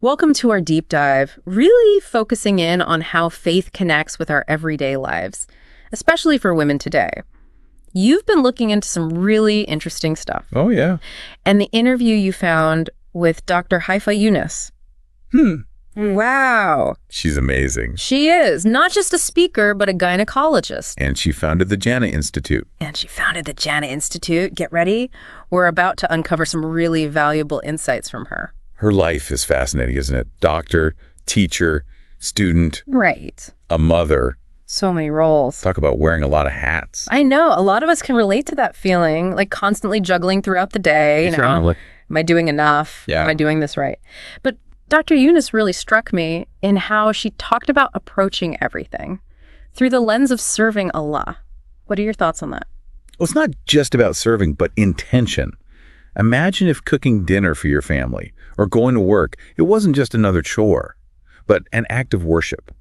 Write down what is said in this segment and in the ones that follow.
Welcome to our deep dive, really focusing in on how faith connects with our everyday lives, especially for women today. You've been looking into some really interesting stuff. Oh, yeah. And the interview you found with Dr. Haifaa Younis. Wow. She's amazing. She is not just a speaker, but a gynecologist. And she founded the Jannah Institute. Jannah Institute. Get ready. We're about to uncover some really valuable insights from her. Her life is fascinating, isn't it? Doctor, teacher, student, Right. a mother. So many roles. Talk about wearing a lot of hats. I know. A lot of us can relate to that feeling, like constantly juggling throughout the day. Sure. Am I doing enough? Yeah. Am I doing this right? But Dr. Younis really struck me in how she talked about approaching everything through the lens of serving Allah. What are your thoughts on that? Well, it's not just about serving, but intention. Imagine if cooking dinner for your family or going to work, it wasn't just another chore, but an act of worship.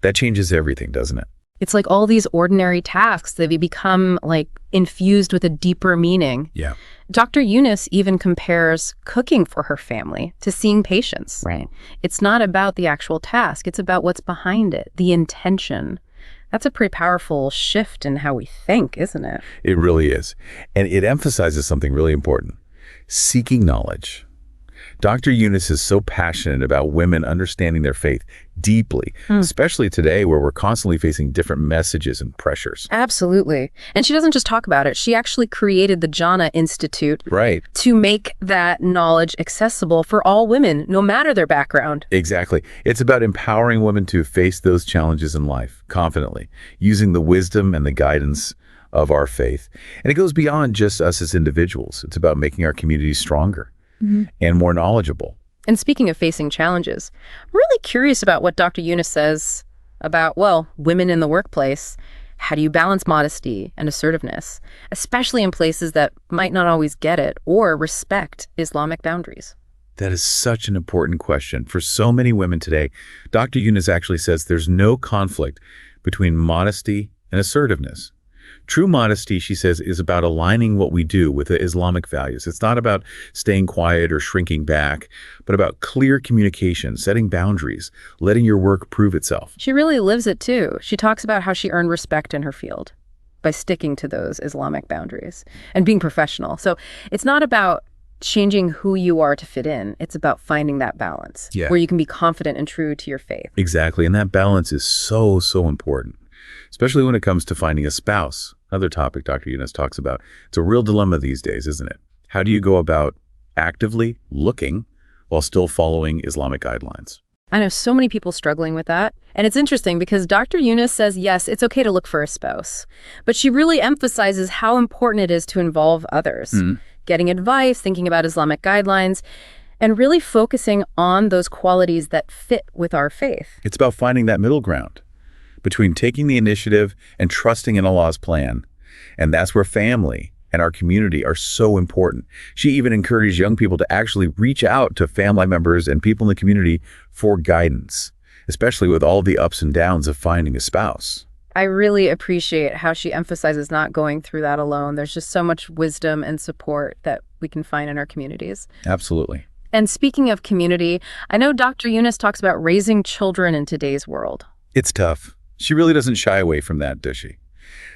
That changes everything, doesn't it? It's like all these ordinary tasks that become like infused with a deeper meaning. Yeah. Dr. Younis even compares cooking for her family to seeing patients. Right. It's not about the actual task. It's about what's behind it, the intention. That's a pretty powerful shift in how we think, isn't it? It really is. And it emphasizes something really important. Seeking knowledge. Dr. Younis is so passionate about women understanding their faith deeply, especially today where we're constantly facing different messages and pressures. Absolutely. And she doesn't just talk about it. She actually created the Jannah Institute Right. to make that knowledge accessible for all women, no matter their background. Exactly. It's about empowering women to face those challenges in life confidently, using the wisdom and the guidance of our faith. And it goes beyond just us as individuals. It's about making our communities stronger and more knowledgeable. And speaking of facing challenges, I'm really curious about what Dr. Younis says about, well, women in the workplace. How do you balance modesty and assertiveness, especially in places that might not always get it or respect Islamic boundaries? That is such an important question. For so many women today, Dr. Younis actually says there's no conflict between modesty and assertiveness. True modesty, she says, is about aligning what we do with the Islamic values. It's not about staying quiet or shrinking back, but about clear communication, setting boundaries, letting your work prove itself. She really lives it too. She talks about how she earned respect in her field by sticking to those Islamic boundaries and being professional. So it's not about changing who you are to fit in. It's about finding that balance where you can be confident and true to your faith. Exactly. And that balance is so, so important, especially when it comes to finding a spouse. Another topic Dr. Younis talks about. It's a real dilemma these days, isn't it? How do you go about actively looking while still following Islamic guidelines? I know so many people struggling with that. And it's interesting because Dr. Younis says, yes, it's okay to look for a spouse, but she really emphasizes how important it is to involve others, getting advice, thinking about Islamic guidelines, and really focusing on those qualities that fit with our faith. It's about finding that middle ground between taking the initiative and trusting in Allah's plan. And that's where family and our community are so important. She even encouraged young people to actually reach out to family members and people in the community for guidance, especially with all the ups and downs of finding a spouse. I really appreciate how she emphasizes not going through that alone. There's just so much wisdom and support that we can find in our communities. Absolutely. And speaking of community, I know Dr. Younis talks about raising children in today's world. It's tough. She really doesn't shy away from that, does she?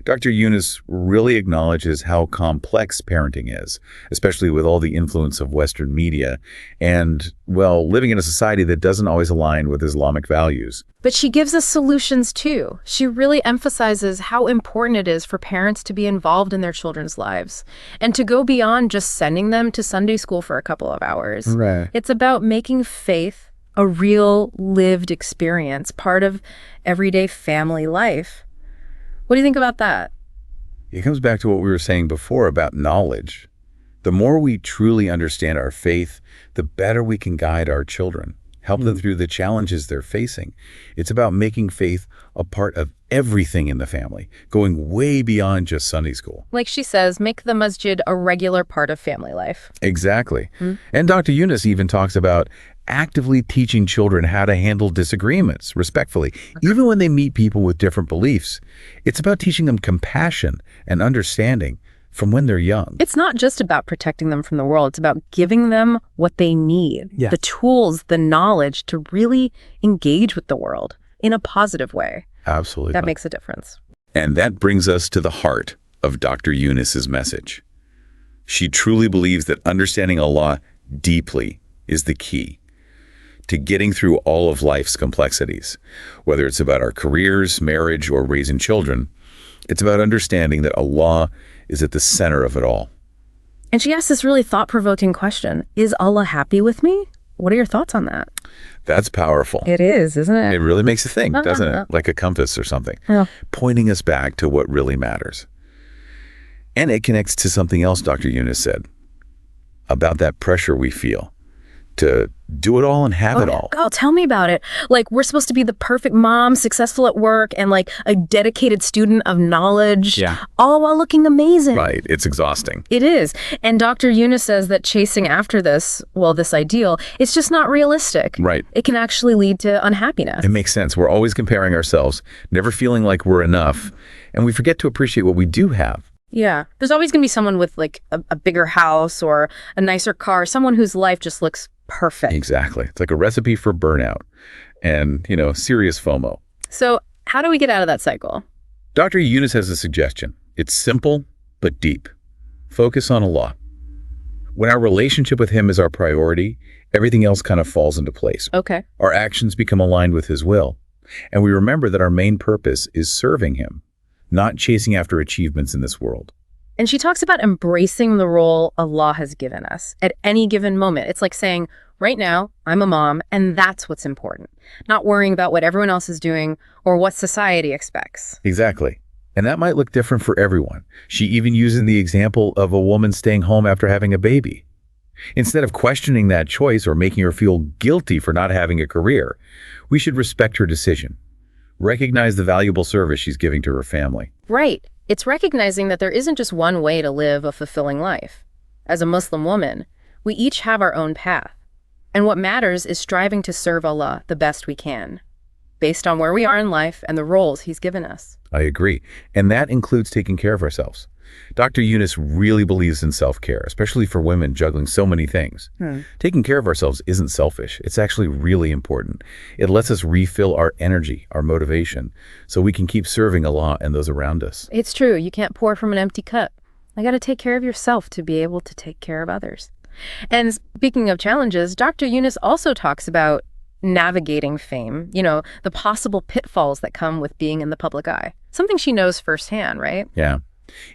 Dr. Younis really acknowledges how complex parenting is, especially with all the influence of Western media and, well, living in a society that doesn't always align with Islamic values. But she gives us solutions too. She really emphasizes how important it is for parents to be involved in their children's lives and to go beyond just sending them to Sunday school for a couple of hours. Right. It's about making faith a real lived experience, part of everyday family life. What do you think about that? It comes back to what we were saying before about knowledge. The more we truly understand our faith, the better we can guide our children, help them through the challenges they're facing. It's about making faith a part of everything in the family, going way beyond just Sunday school. Like she says, make the masjid a regular part of family life. Exactly. And Dr. Younis even talks about actively teaching children how to handle disagreements respectfully, even when they meet people with different beliefs. It's about teaching them compassion and understanding, from when they're young. It's not just about protecting them from the world. It's about giving them what they need, Yeah. the tools, the knowledge to really engage with the world in a positive way. Absolutely. That makes a difference. And that brings us to the heart of Dr. Younis's message. She truly believes that understanding Allah deeply is the key to getting through all of life's complexities. Whether it's about our careers, marriage, or raising children, it's about understanding that Allah is at the center of it all. And she asked this really thought-provoking question. Is Allah happy with me? What are your thoughts on that? That's powerful. It is, isn't it? It really makes you think, doesn't it? Like a compass or something, pointing us back to what really matters. And it connects to something else Dr. Younis said about that pressure we feel to do it all and have it all. Oh, tell me about it. Like, we're supposed to be the perfect mom, successful at work, and like a dedicated student of knowledge, all while looking amazing. Right. It's exhausting. It is. And Dr. Younis says that chasing after this, well, this ideal, it's just not realistic. Right. It can actually lead to unhappiness. It makes sense. We're always comparing ourselves, never feeling like we're enough, and we forget to appreciate what we do have. Yeah. There's always going to be someone with like a bigger house or a nicer car, someone whose life just looks perfect. Exactly. It's like a recipe for burnout and, serious FOMO. So how do we get out of that cycle? Dr. Younis has a suggestion. It's simple, but deep. Focus on Allah. When our relationship with Him is our priority, everything else kind of falls into place. Okay. Our actions become aligned with His will. And we remember that our main purpose is serving Him, not chasing after achievements in this world. And she talks about embracing the role Allah has given us at any given moment. It's like saying, right now, I'm a mom, and that's what's important. Not worrying about what everyone else is doing or what society expects. Exactly. And that might look different for everyone. She even uses the example of a woman staying home after having a baby. Instead of questioning that choice or making her feel guilty for not having a career, we should respect her decision. Recognize the valuable service she's giving to her family. Right. It's recognizing that there isn't just one way to live a fulfilling life. As a Muslim woman, we each have our own path. And what matters is striving to serve Allah the best we can, based on where we are in life and the roles He's given us. I agree. And that includes taking care of ourselves. Dr. Younis really believes in self-care, especially for women juggling so many things. Taking care of ourselves isn't selfish. It's actually really important. It lets us refill our energy, our motivation, so we can keep serving Allah and those around us. It's true. You can't pour from an empty cup. You got to take care of yourself to be able to take care of others. And speaking of challenges, Dr. Younis also talks about navigating fame, the possible pitfalls that come with being in the public eye. Something she knows firsthand, right? Yeah.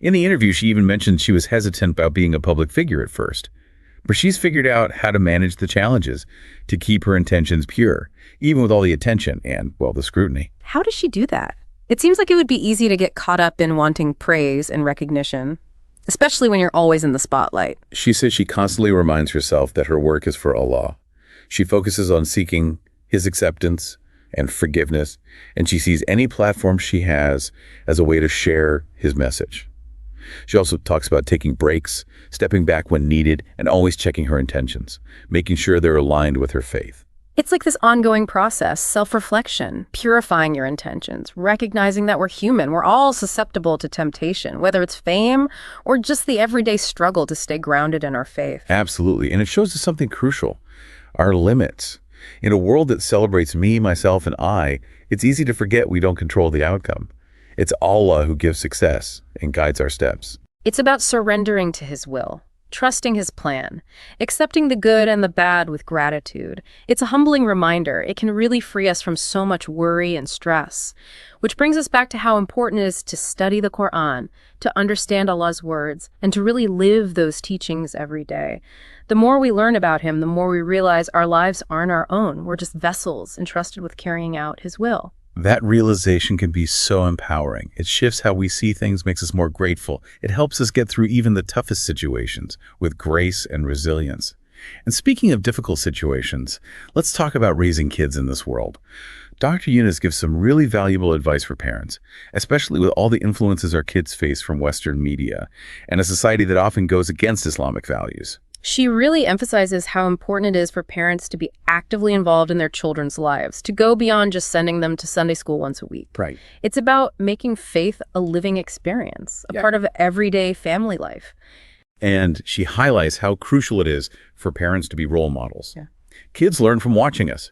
In the interview, she even mentioned she was hesitant about being a public figure at first. But she's figured out how to manage the challenges to keep her intentions pure, even with all the attention and, well, the scrutiny. How does she do that? It seems like it would be easy to get caught up in wanting praise and recognition, especially when you're always in the spotlight. She says she constantly reminds herself that her work is for Allah. She focuses on seeking His acceptance and forgiveness, and she sees any platform she has as a way to share His message. She also talks about taking breaks, stepping back when needed, and always checking her intentions, making sure they're aligned with her faith. It's like this ongoing process, self-reflection, purifying your intentions, recognizing that we're human. We're all susceptible to temptation, whether it's fame or just the everyday struggle to stay grounded in our faith. Absolutely. And it shows us something crucial, our limits. In a world that celebrates me, myself, and I, it's easy to forget we don't control the outcome. It's Allah who gives success and guides our steps. It's about surrendering to His will, trusting His plan, accepting the good and the bad with gratitude. It's a humbling reminder. It can really free us from so much worry and stress, which brings us back to how important it is to study the Quran, to understand Allah's words, and to really live those teachings every day. The more we learn about Him, the more we realize our lives aren't our own. We're just vessels entrusted with carrying out His will. That realization can be so empowering. It shifts how we see things, makes us more grateful. It helps us get through even the toughest situations with grace and resilience. And speaking of difficult situations, let's talk about raising kids in this world. Dr. Younis gives some really valuable advice for parents, especially with all the influences our kids face from Western media and a society that often goes against Islamic values. She really emphasizes how important it is for parents to be actively involved in their children's lives, to go beyond just sending them to Sunday school once a week. Right. It's about making faith a living experience, a part of everyday family life. And she highlights how crucial it is for parents to be role models. Yeah. Kids learn from watching us.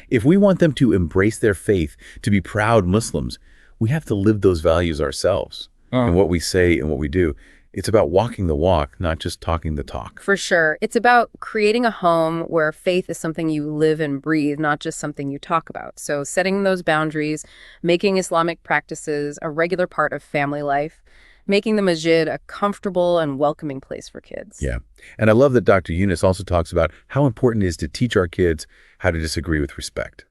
If we want them to embrace their faith, to be proud Muslims, we have to live those values ourselves. And what we say and what we do. It's about walking the walk, not just talking the talk. For sure. It's about creating a home where faith is something you live and breathe, not just something you talk about. So setting those boundaries, making Islamic practices a regular part of family life, making the masjid a comfortable and welcoming place for kids. Yeah. And I love that Dr. Younis also talks about how important it is to teach our kids how to disagree with respect.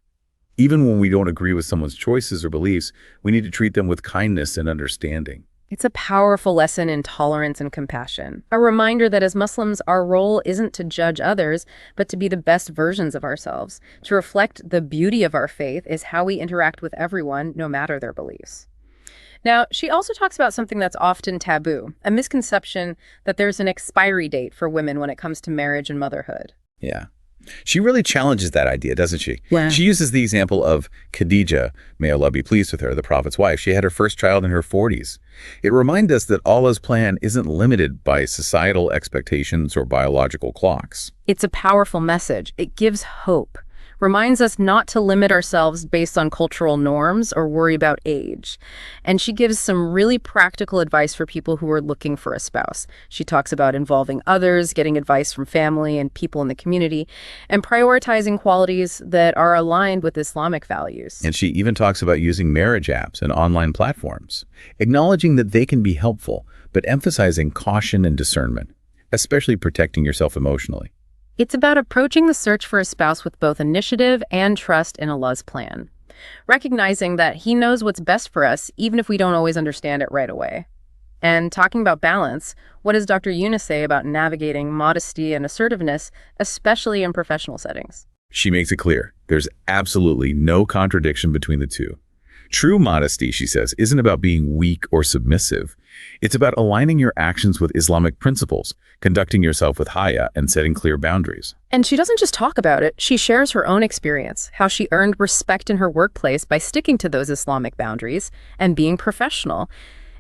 Even when we don't agree with someone's choices or beliefs, we need to treat them with kindness and understanding. It's a powerful lesson in tolerance and compassion. A reminder that as Muslims, our role isn't to judge others, but to be the best versions of ourselves. To reflect the beauty of our faith is how we interact with everyone, no matter their beliefs. Now, she also talks about something that's often taboo, a misconception that there's an expiry date for women when it comes to marriage and motherhood. Yeah. She really challenges that idea, doesn't she? Yeah. She uses the example of Khadija, may Allah be pleased with her, the Prophet's wife. She had her first child in her 40s. It reminds us that Allah's plan isn't limited by societal expectations or biological clocks. It's a powerful message. It gives hope. Reminds us not to limit ourselves based on cultural norms or worry about age. And she gives some really practical advice for people who are looking for a spouse. She talks about involving others, getting advice from family and people in the community, and prioritizing qualities that are aligned with Islamic values. And she even talks about using marriage apps and online platforms, acknowledging that they can be helpful, but emphasizing caution and discernment, especially protecting yourself emotionally. It's about approaching the search for a spouse with both initiative and trust in Allah's plan, recognizing that He knows what's best for us, even if we don't always understand it right away. And talking about balance, what does Dr. Younis say about navigating modesty and assertiveness, especially in professional settings? She makes it clear there's absolutely no contradiction between the two. True modesty, she says, isn't about being weak or submissive. It's about aligning your actions with Islamic principles, conducting yourself with haya, and setting clear boundaries. And she doesn't just talk about it, she shares her own experience, how she earned respect in her workplace by sticking to those Islamic boundaries and being professional.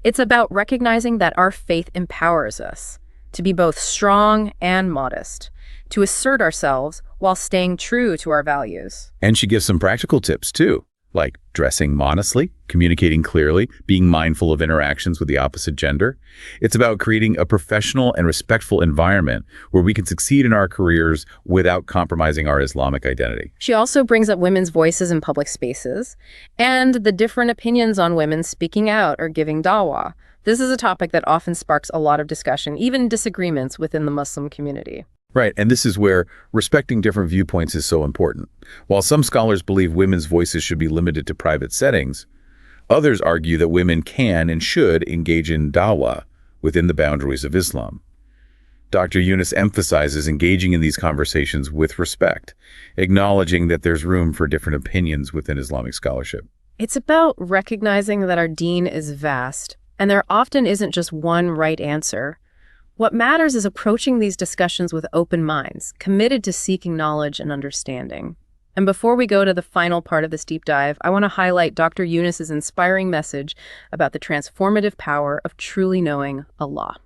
It's about recognizing that our faith empowers us to be both strong and modest, to assert ourselves while staying true to our values. And she gives some practical tips, too, like dressing modestly, communicating clearly, being mindful of interactions with the opposite gender. It's about creating a professional and respectful environment where we can succeed in our careers without compromising our Islamic identity. She also brings up women's voices in public spaces and the different opinions on women speaking out or giving dawah. This is a topic that often sparks a lot of discussion, even disagreements within the Muslim community. Right, and this is where respecting different viewpoints is so important. While some scholars believe women's voices should be limited to private settings, others argue that women can and should engage in dawah within the boundaries of Islam. Dr. Younis emphasizes engaging in these conversations with respect, acknowledging that there's room for different opinions within Islamic scholarship. It's about recognizing that our deen is vast, and there often isn't just one right answer. What matters is approaching these discussions with open minds, committed to seeking knowledge and understanding. And before we go to the final part of this deep dive, I want to highlight Dr. Younis's inspiring message about the transformative power of truly knowing Allah.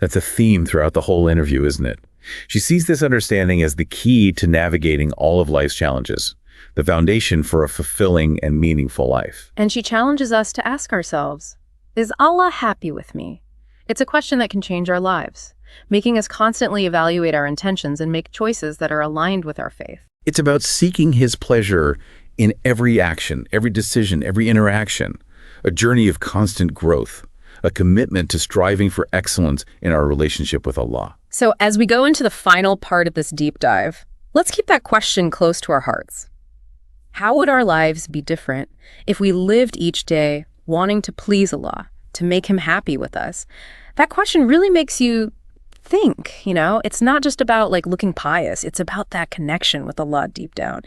That's a theme throughout the whole interview, isn't it? She sees this understanding as the key to navigating all of life's challenges, the foundation for a fulfilling and meaningful life. And she challenges us to ask ourselves, is Allah happy with me? It's a question that can change our lives, making us constantly evaluate our intentions and make choices that are aligned with our faith. It's about seeking His pleasure in every action, every decision, every interaction, a journey of constant growth, a commitment to striving for excellence in our relationship with Allah. So as we go into the final part of this deep dive, let's keep that question close to our hearts. How would our lives be different if we lived each day wanting to please Allah, to make Him happy with us? That question really makes you think, it's not just about looking pious. It's about that connection with Allah deep down.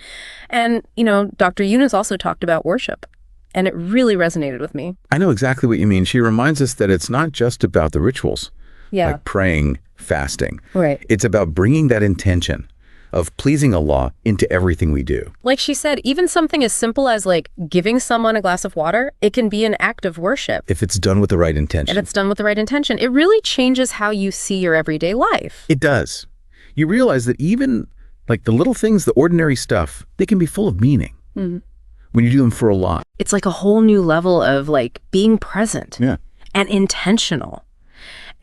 And, Dr. Younis also talked about worship, and it really resonated with me. I know exactly what you mean. She reminds us that it's not just about the rituals, Yeah. like praying, fasting. Right. It's about bringing that intention of pleasing Allah into everything we do. Like she said, even something as simple as like giving someone a glass of water, it can be an act of worship. If it's done with the right intention. And it's done with the right intention. It really changes how you see your everyday life. It does. You realize that even like the little things, the ordinary stuff, they can be full of meaning when you do them for Allah. It's like a whole new level of like being present Yeah. and intentional.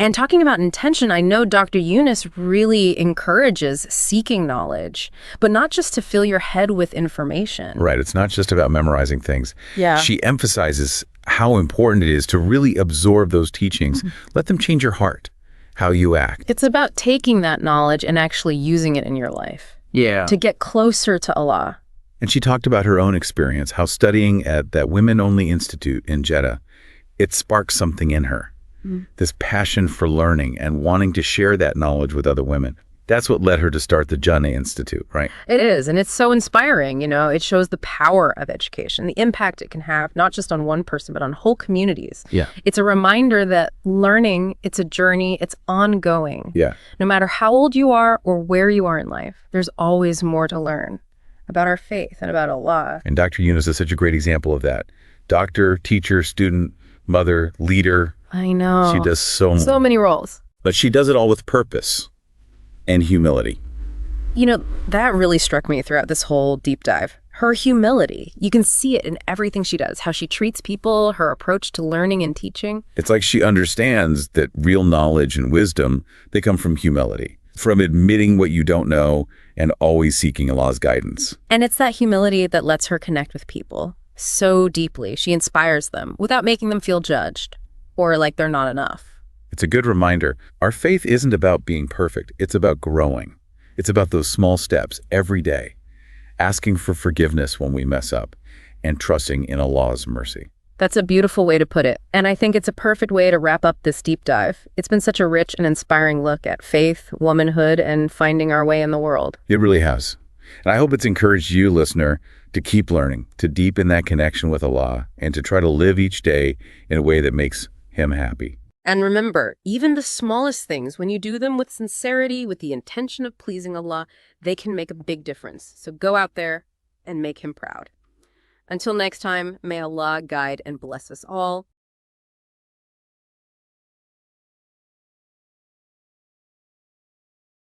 And talking about intention, I know Dr. Younis really encourages seeking knowledge, but not just to fill your head with information. Right. It's not just about memorizing things. Yeah. She emphasizes how important it is to really absorb those teachings. Let them change your heart, how you act. It's about taking that knowledge and actually using it in your life. Yeah. To get closer to Allah. And she talked about her own experience, how studying at that women-only institute in Jeddah, it sparked something in her. This passion for learning and wanting to share that knowledge with other women. That's what led her to start the Jannah Institute, right? It is, and it's so inspiring, you know. It shows the power of education, the impact it can have, not just on one person, but on whole communities. Yeah. It's a reminder that learning, it's a journey, it's ongoing. Yeah. No matter how old you are or where you are in life, there's always more to learn about our faith and about Allah. And Dr. Younis is such a great example of that. Doctor, teacher, student, mother, leader. I know. She does so many roles. But she does it all with purpose and humility. You know, that really struck me throughout this whole deep dive. Her humility. You can see it in everything she does, how she treats people, her approach to learning and teaching. It's like she understands that real knowledge and wisdom, they come from humility, from admitting what you don't know and always seeking Allah's guidance. And it's that humility that lets her connect with people so deeply. She inspires them without making them feel judged or like they're not enough. It's a good reminder. Our faith isn't about being perfect. It's about growing. It's about those small steps every day, asking for forgiveness when we mess up, and trusting in Allah's mercy. That's a beautiful way to put it. And I think it's a perfect way to wrap up this deep dive. It's been such a rich and inspiring look at faith, womanhood, and finding our way in the world. It really has. And I hope it's encouraged you, listener, to keep learning, to deepen that connection with Allah, and to try to live each day in a way that makes Him happy. And remember, even the smallest things, when you do them with sincerity, with the intention of pleasing Allah, they can make a big difference. So go out there and make Him proud. Until next time, may Allah guide and bless us all.